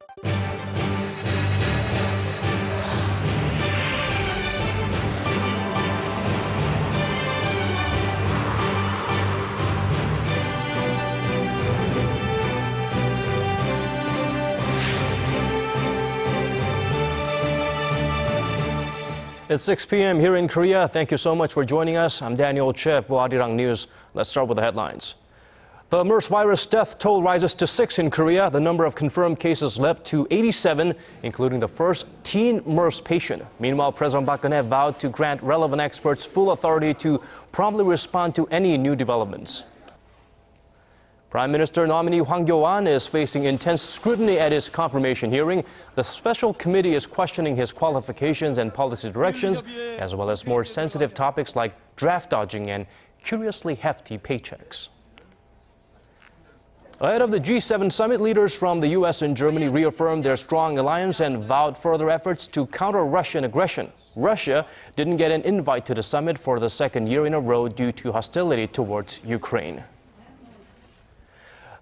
It's 6 p.m. here in Korea. Thank you so much for joining us. I'm Daniel Che for Arirang News. Let's start with the headlines. The MERS virus death toll rises to 6 in Korea. The number of confirmed cases leapt to 87, including the first teen MERS patient. Meanwhile, President Park Geun-hye vowed to grant relevant experts full authority to promptly respond to any new developments. Prime Minister nominee Hwang Kyo-ahn is facing intense scrutiny at his confirmation hearing. The special committee is questioning his qualifications and policy directions, as well as more sensitive topics like draft dodging and curiously hefty paychecks. Ahead of the G7 summit, leaders from the U.S. and Germany reaffirmed their strong alliance and vowed further efforts to counter Russian aggression. Russia didn't get an invite to the summit for the second year in a row due to hostility towards Ukraine.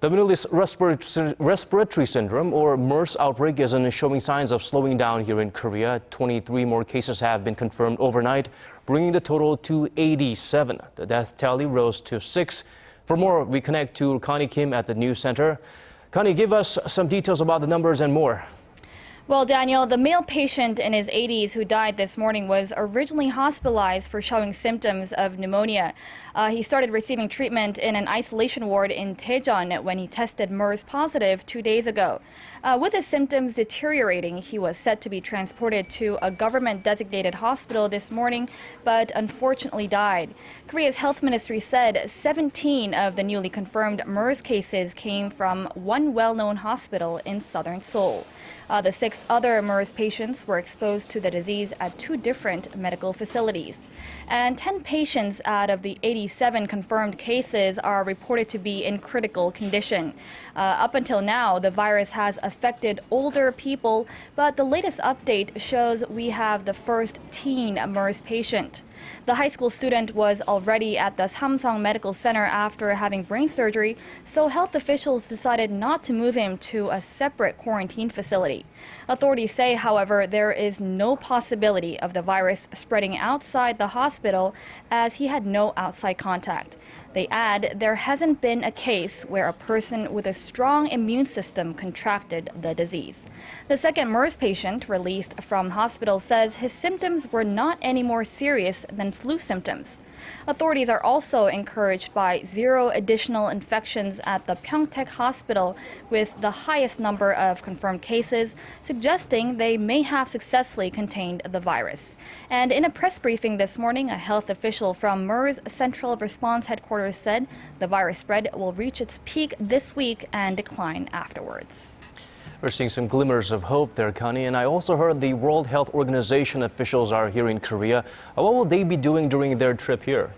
The Middle East Respiratory Syndrome, or MERS outbreak, isn't showing signs of slowing down here in Korea. 23 more cases have been confirmed overnight, bringing the total to 87. The death tally rose to 6. For more, we connect to Connie Kim at the news center. Connie, give us some details about the numbers and more. Well, Daniel, the male patient in his 80s who died this morning was originally hospitalized for showing symptoms of pneumonia. He started receiving treatment in an isolation ward in Daejeon when he tested MERS positive 2 days ago. With his symptoms deteriorating, he was set to be transported to a government-designated hospital this morning, but unfortunately died. Korea's health ministry said 17 of the newly confirmed MERS cases came from one well-known hospital in southern Seoul. The 6 other MERS patients were exposed to the disease at 2 different medical facilities. And 10 patients out of the 87 confirmed cases are reported to be in critical condition. Up until now, the virus has affected older people, but the latest update shows we have the first teen MERS patient. The high school student was already at the Samsung Medical Center after having brain surgery, so health officials decided not to move him to a separate quarantine facility. Authorities say, however, there is no possibility of the virus spreading outside the hospital as he had no outside contact. They add there hasn't been a case where a person with a strong immune system contracted the disease. The second MERS patient released from hospital says his symptoms were not any more serious than flu symptoms. Authorities are also encouraged by 0 additional infections at the Pyeongtaek Hospital, with the highest number of confirmed cases, suggesting they may have successfully contained the virus. And in a press briefing this morning, a health official from MERS Central Response Headquarters said the virus spread will reach its peak this week and decline afterwards. We're seeing some glimmers of hope there, Connie. And I also heard the World Health Organization officials are here in Korea. What will they be doing during their trip here?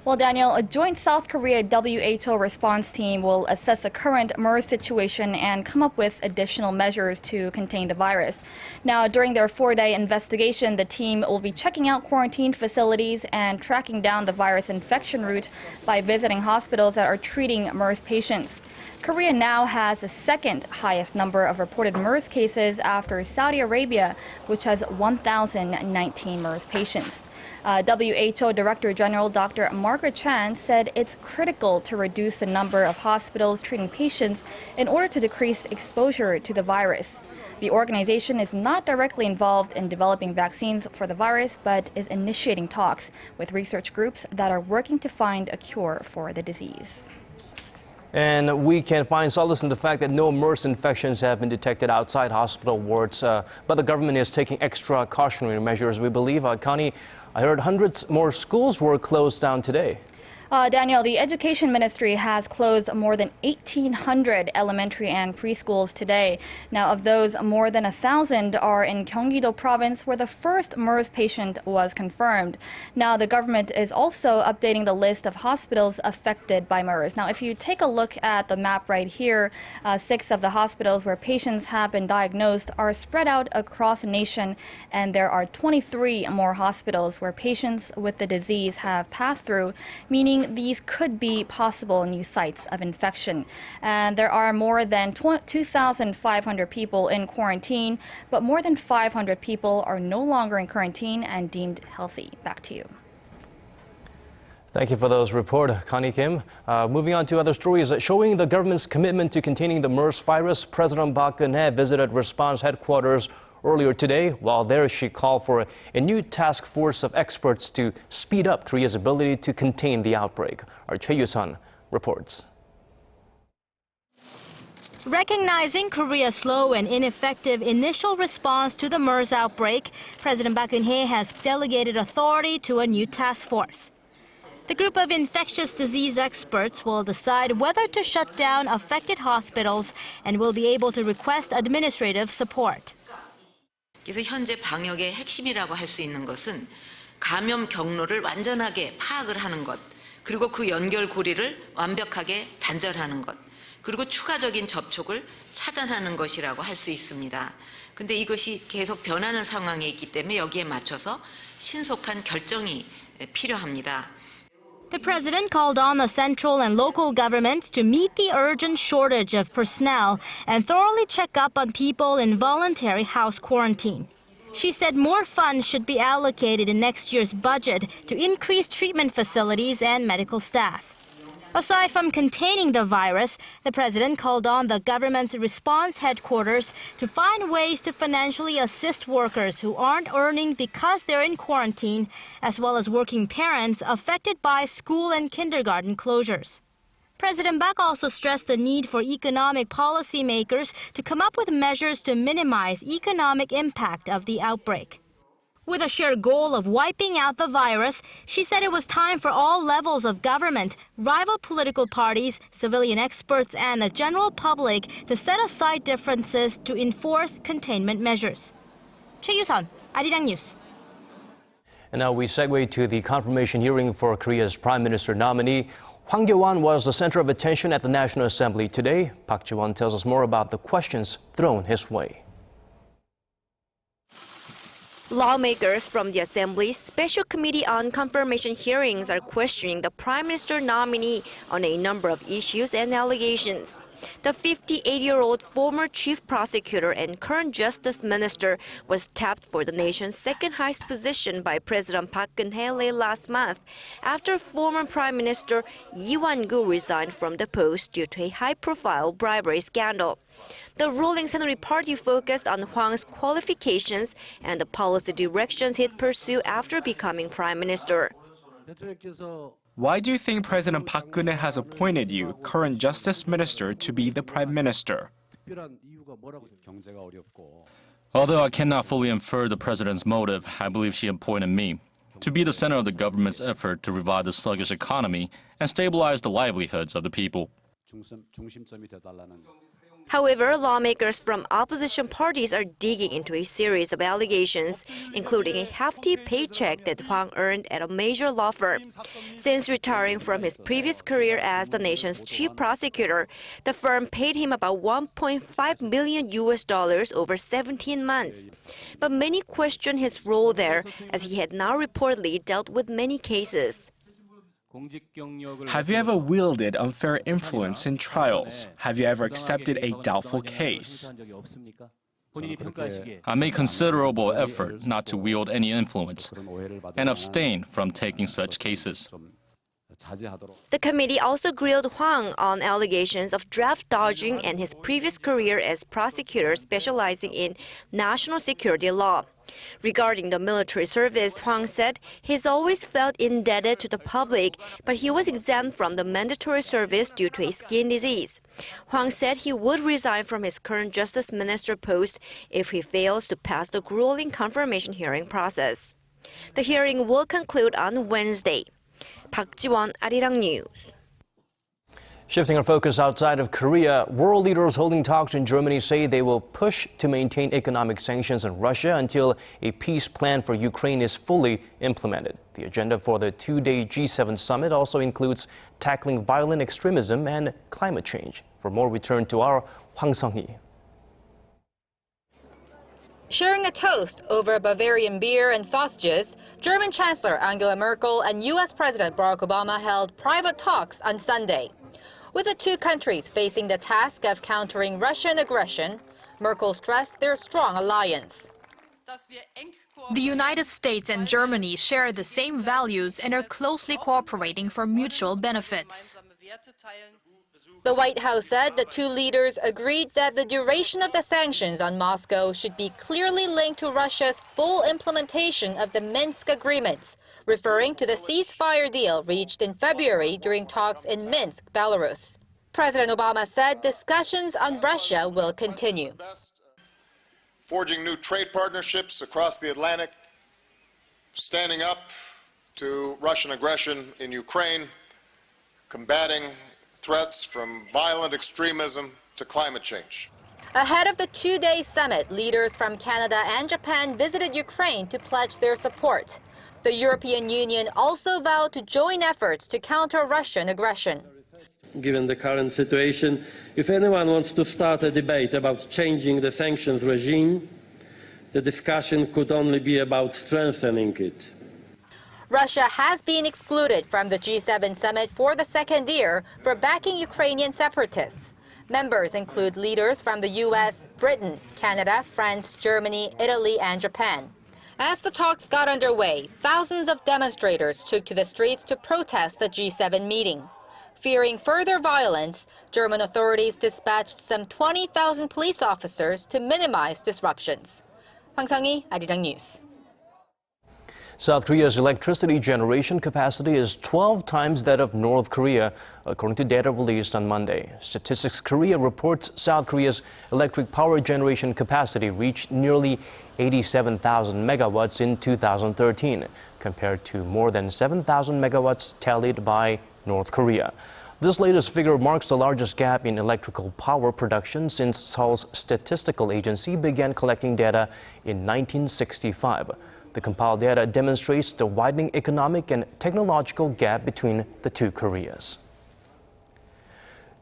Well, Daniel, a joint South Korea WHO response team will assess the current MERS situation and come up with additional measures to contain the virus. Now, during their 4-day investigation, the team will be checking out quarantine facilities and tracking down the virus infection route by visiting hospitals that are treating MERS patients. Korea now has the second highest number of reported MERS cases after Saudi Arabia, which has 1,019 MERS patients. WHO Director General Dr. Margaret Chan said it's critical to reduce the number of hospitals treating patients in order to decrease exposure to the virus. The organization is not directly involved in developing vaccines for the virus, but is initiating talks with research groups that are working to find a cure for the disease. And we can find solace in the fact that no MERS infections have been detected outside hospital wards, but the government is taking extra cautionary measures, we believe. Connie, I heard hundreds more schools were closed down today. Daniel, the Education Ministry has closed more than 1,800 elementary and preschools today. Now, of those, more than 1,000 are in Gyeonggi-do province, where the first MERS patient was confirmed. Now, the government is also updating the list of hospitals affected by MERS. Now, if you take a look at the map right here, 6 of the hospitals where patients have been diagnosed are spread out across the nation, and there are 23 more hospitals where patients with the disease have passed through, meaning meaning these could be possible new sites of infection. And there are more than 2,500 people in quarantine, but more than 500 people are no longer in quarantine and deemed healthy. Back to you. Thank you for those reports, Connie Kim. Moving on to other stories. Showing the government's commitment to containing the MERS virus, President Park Geun-hye visited response headquarters earlier today. While there, she called for a new task force of experts to speed up Korea's ability to contain the outbreak. Our Choi Yoo-sun reports. Recognizing Korea's slow and ineffective initial response to the MERS outbreak, President Park Geun-hye has delegated authority to a new task force. The group of infectious disease experts will decide whether to shut down affected hospitals and will be able to request administrative support. 그래서 현재 방역의 핵심이라고 할 수 있는 것은 감염 경로를 완전하게 파악을 하는 것, 그리고 그 연결고리를 완벽하게 단절하는 것, 그리고 추가적인 접촉을 차단하는 것이라고 할 수 있습니다. 근데 이것이 계속 변하는 상황에 있기 때문에 여기에 맞춰서 신속한 결정이 필요합니다. The president called on the central and local governments to meet the urgent shortage of personnel and thoroughly check up on people in voluntary house quarantine. She said more funds should be allocated in next year's budget to increase treatment facilities and medical staff. Aside from containing the virus, the president called on the government's response headquarters to find ways to financially assist workers who aren't earning because they're in quarantine, as well as working parents affected by school and kindergarten closures. President Park also stressed the need for economic policymakers to come up with measures to minimize economic impact of the outbreak. With a shared goal of wiping out the virus, she said it was time for all levels of government, rival political parties, civilian experts, and the general public to set aside differences to enforce containment measures. Choi Yoo-sun, Arirang News. And now we segue to the confirmation hearing for Korea's Prime Minister nominee. Hwang Kyo-won was the center of attention at the National Assembly today. Park Ji-won tells us more about the questions thrown his way. Lawmakers from the Assembly's Special Committee on Confirmation hearings are questioning the Prime Minister nominee on a number of issues and allegations. The 58-year-old former chief prosecutor and current justice minister was tapped for the nation's second highest position by President Park Geun-hye late last month after former Prime Minister Lee Wan-gu resigned from the post due to a high-profile bribery scandal. The ruling Saenuri party focused on Hwang's qualifications and the policy directions he'd pursue after becoming prime minister. Why do you think President Park Geun-hye has appointed you, current Justice Minister, to be the Prime Minister? Although I cannot fully infer the President's motive, I believe she appointed me to be the center of the government's effort to revive the sluggish economy and stabilize the livelihoods of the people. However, lawmakers from opposition parties are digging into a series of allegations, including a hefty paycheck that Hwang earned at a major law firm. Since retiring from his previous career as the nation's chief prosecutor, the firm paid him about $1.5 million over 17 months. But many question his role there, as he had now reportedly dealt with many cases. Have you ever wielded unfair influence in trials? Have you ever accepted a doubtful case? I made considerable effort not to wield any influence and abstain from taking such cases. The committee also grilled Hwang on allegations of draft dodging and his previous career as prosecutor specializing in national security law. Regarding the military service, Hwang said he's always felt indebted to the public, but he was exempt from the mandatory service due to a skin disease. Hwang said he would resign from his current justice minister post if he fails to pass the grueling confirmation hearing process. The hearing will conclude on Wednesday. Park Ji-won, Arirang News. Shifting our focus outside of Korea, world leaders holding talks in Germany say they will push to maintain economic sanctions on Russia until a peace plan for Ukraine is fully implemented. The agenda for the two-day G7 summit also includes tackling violent extremism and climate change. For more, we turn to our Hwang Sung-hee. Sharing a toast over Bavarian beer and sausages, German Chancellor Angela Merkel and U.S. President Barack Obama held private talks on Sunday. With the two countries facing the task of countering Russian aggression, Merkel stressed their strong alliance. The United States and Germany share the same values and are closely cooperating for mutual benefits. The White House said the two leaders agreed that the duration of the sanctions on Moscow should be clearly linked to Russia's full implementation of the Minsk agreements, referring to the ceasefire deal reached in February during talks in Minsk, Belarus. President Obama said discussions on Russia will continue. Forging new trade partnerships across the Atlantic, standing up to Russian aggression in Ukraine, combating threats from violent extremism to climate change. Ahead of the two-day summit, leaders from Canada and Japan visited Ukraine to pledge their support. The European Union also vowed to join efforts to counter Russian aggression. Given the current situation, if anyone wants to start a debate about changing the sanctions regime, the discussion could only be about strengthening it. Russia has been excluded from the G7 summit for the second year for backing Ukrainian separatists. Members include leaders from the U.S., Britain, Canada, France, Germany, Italy, and Japan. As the talks got underway, thousands of demonstrators took to the streets to protest the G7 meeting. Fearing further violence, German authorities dispatched some 20,000 police officers to minimize disruptions. Hwang Sang-hee, Arirang News. South Korea's electricity generation capacity is 12 times that of North Korea, according to data released on Monday. Statistics Korea reports South Korea's electric power generation capacity reached nearly 87,000 megawatts in 2013, compared to more than 7,000 megawatts tallied by North Korea. This latest figure marks the largest gap in electrical power production since Seoul's statistical agency began collecting data in 1965. The compiled data demonstrates the widening economic and technological gap between the two Koreas.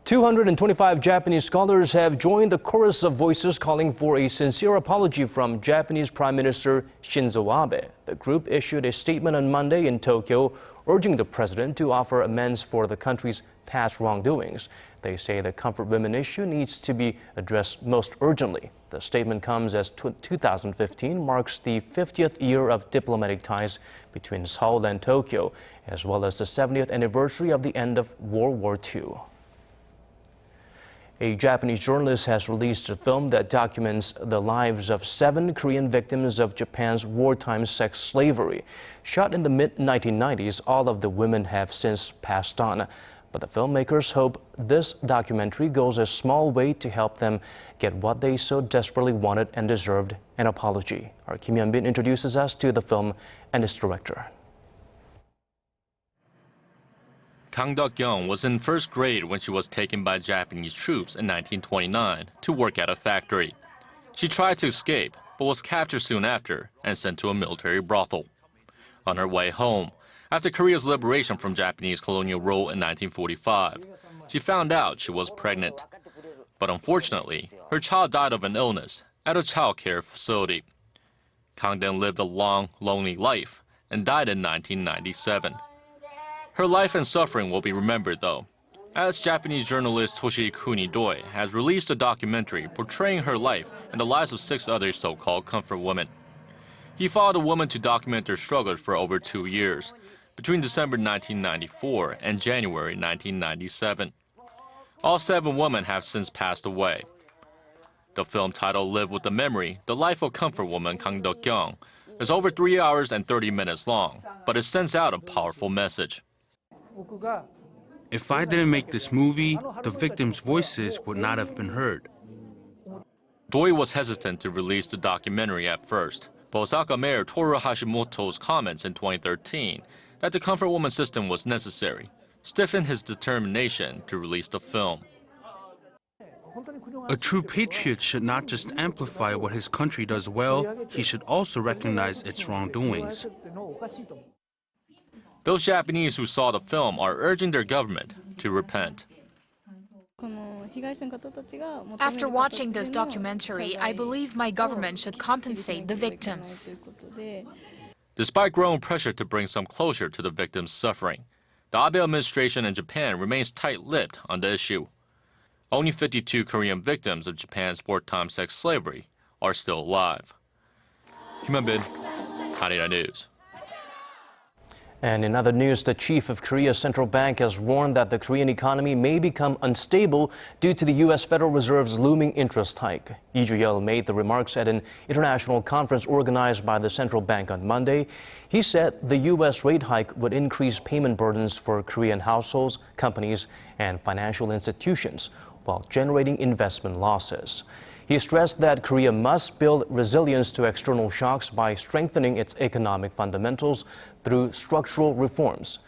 225 Japanese scholars have joined the chorus of voices calling for a sincere apology from Japanese Prime Minister Shinzo Abe. The group issued a statement on Monday in Tokyo urging the president to offer amends for the country's past wrongdoings. They say the comfort women issue needs to be addressed most urgently. The statement comes as 2015 marks the 50th year of diplomatic ties between Seoul and Tokyo, as well as the 70th anniversary of the end of World War II. A Japanese journalist has released a film that documents the lives of 7 Korean victims of Japan's wartime sex slavery. Shot in the mid-1990s, all of the women have since passed on. But the filmmakers hope this documentary goes a small way to help them get what they so desperately wanted and deserved, an apology. Our Kim Hyun-bin introduces us to the film and its director. Kang Deok-kyung was in first grade when she was taken by Japanese troops in 1929 to work at a factory. She tried to escape, but was captured soon after and sent to a military brothel. On her way home, after Korea's liberation from Japanese colonial rule in 1945, she found out she was pregnant. But unfortunately, her child died of an illness at a child care facility. Kang then lived a long, lonely life and died in 1997. Her life and suffering will be remembered, though, as Japanese journalist Toshikuni Doi has released a documentary portraying her life and the lives of 6 other so-called comfort women. He followed a woman to document their struggles for over 2 years, between December 1994 and January 1997. All 7 women have since passed away. The film titled Live with the Memory, The Life of Comfort Woman Kang Deok-kyung, is over 3 hours and 30 minutes long, but it sends out a powerful message. If I didn't make this movie, the victims' voices would not have been heard. Doi was hesitant to release the documentary at first, but Osaka Mayor Toru Hashimoto's comments in 2013 that the comfort woman system was necessary stiffened his determination to release the film. A true patriot should not just amplify what his country does well, he should also recognize its wrongdoings. Those Japanese who saw the film are urging their government to repent. After watching this documentary, I believe my government should compensate the victims. Despite growing pressure to bring some closure to the victims' suffering, the Abe administration in Japan remains tight-lipped on the issue. Only 52 Korean victims of Japan's wartime sex slavery are still alive. Kim Hyun-bin, Arirang News. And in other news, the chief of Korea's central bank has warned that the Korean economy may become unstable due to the U.S. Federal Reserve's looming interest hike. Lee Ju-yeol made the remarks at an international conference organized by the central bank on Monday. He said the U.S. rate hike would increase payment burdens for Korean households, companies, and financial institutions, while generating investment losses. He stressed that Korea must build resilience to external shocks by strengthening its economic fundamentals through structural reforms.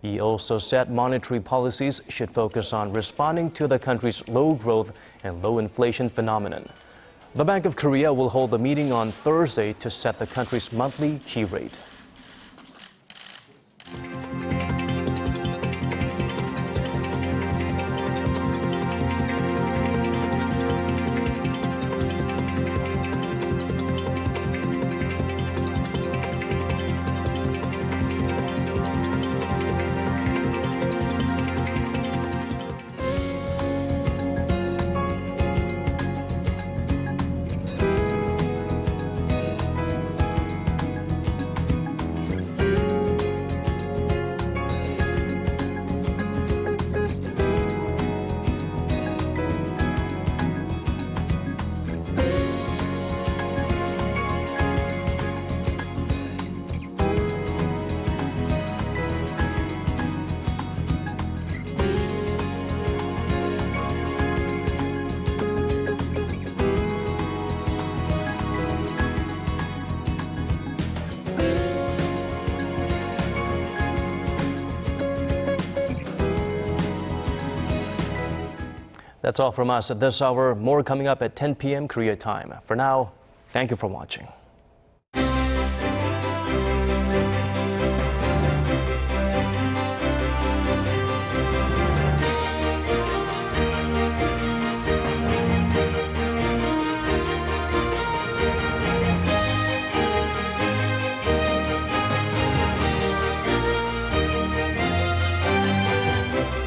He also said monetary policies should focus on responding to the country's low growth and low inflation phenomenon. The Bank of Korea will hold a meeting on Thursday to set the country's monthly key rate. That's all from us at this hour. More coming up at 10 p.m. Korea time. For now, thank you for watching.